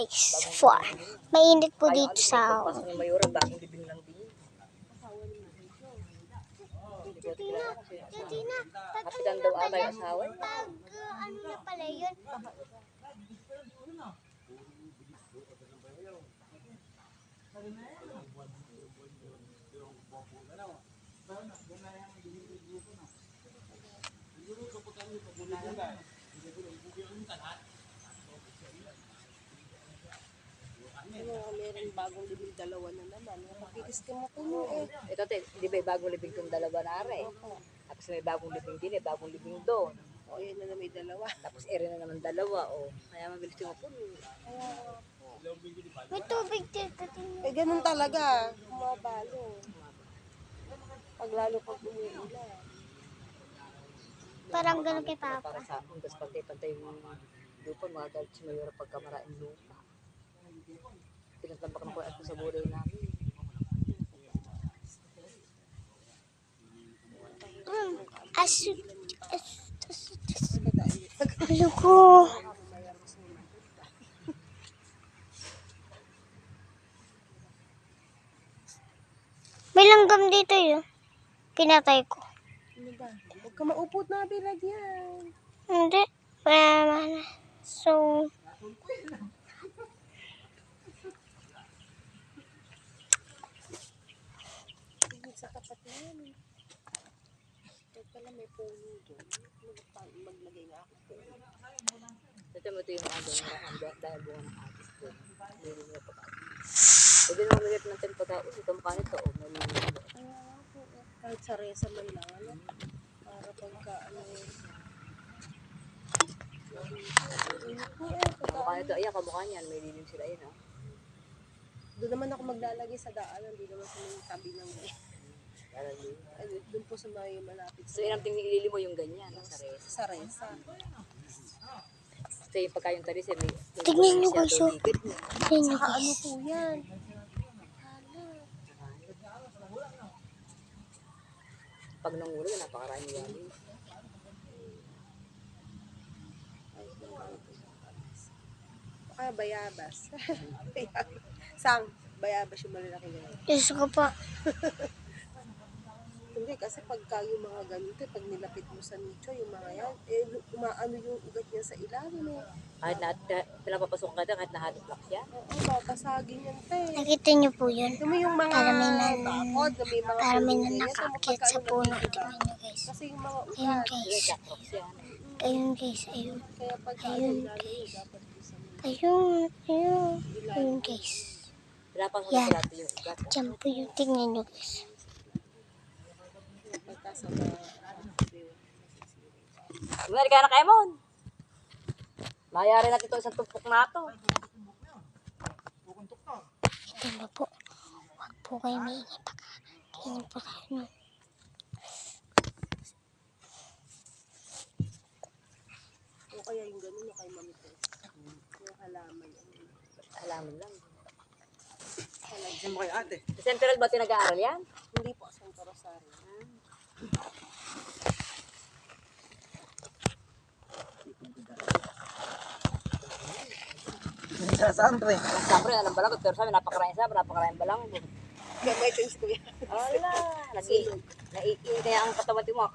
guys. 4. Mainit po dito sa Pasok ng Mayora, bagong libing lang din. Kapitan daw ata yung asawa. Ano na pala yun? Meron bagong libing dalawa na naman. Makitis ka mo po eh. Ito, di ba yung bagong libing itong dalawa na are? Tapos may bagong libing din eh, bagong libing doon. O yan na may dalawa. Tapos ere na naman dalawa, oh. Kaya mabilis yung puno. May tubig dito. Eh ganun talaga. Kumabalo. Pag lalo pag umuulan. Parang ganun kay Papa. Para sa akin, tapos pantay-pantay yung lupa, mga galit si Mayora pagka maraing lupa. Pinatambak na ko ako sa buray namin. Halo ko. May langgam dito yun. Pinatay ko. Ano ba? Huwag ka maupot na bilag yan. Hindi. Wala naman. So, Sa tapat na yan. Huwag pala may puno doon. Maglagay nga ako. Ito mo ito yung ano, dahil bunga ng atis doon. Hindi mo pa. Pwede naman ulit natin pagkaos. Ito mukha nito, oh. May mga Kahit sa resa man lang, ano? Para pagka, ano, kamukha nito. Ayan, kamukha niyan. May lilim sila yun, oh. doon naman ako maglalagay sa daanan, di naman sa may tabi ng doon po sa may malapit So, yun ang tingin ilili mo yung ganyan, sa resa. sa resa. So, yung pagka yung talis, may tignan nyo guys. Tignan nyo Saka guys. ano po yan? pag nangulo, napakarami yan. Kaya bayabas. Sang, bayabas yung malalaki ganyan. Diyos ko po. Hindi, kasi pagka yung mga ganito, pag nilapit mo sa nicho, yung mga yan, eh, umaano yung ugat niya sa ilalim eh. Kahit na, pinapapasok ka kahit nahatiplak siya. Oo, babasagin yan, te. Nakita nyo po yun. Ito mo yung mga Para may bakod, na may mga Para may puno ganyan, nakakit sa puno. Tignan nyo guys. kasi yung mga Ayun ugat. guys. Chakrox yan. Ayun guys. Ayun. Kaya pagka Ayun, lalo yun, dapat isa mo. Ayun. Ayun. Ayun guys. Pinapasok Yan. sa lahat yung ugat. Diyan po yung tignan nyo guys. Pagka sa mga Mali ka na kayo mo. Mayari natin ito isang tumpok na ito. Ito na po. Huwag po kayo maingay pagka. Ganyan po kayo. o kaya yung gano'n na kay Mamites. Yung halaman. Alaman lang. Saan mo kayo ate? Sa Central ba ito nag-aaral yan? Hindi po, Santo Rosario. Saan pre? Siyempre, alam ba lang, pero sabi, napakaraing balang. Kaya may choice ko yan. Ala, naiiin kaya ang katawan mo,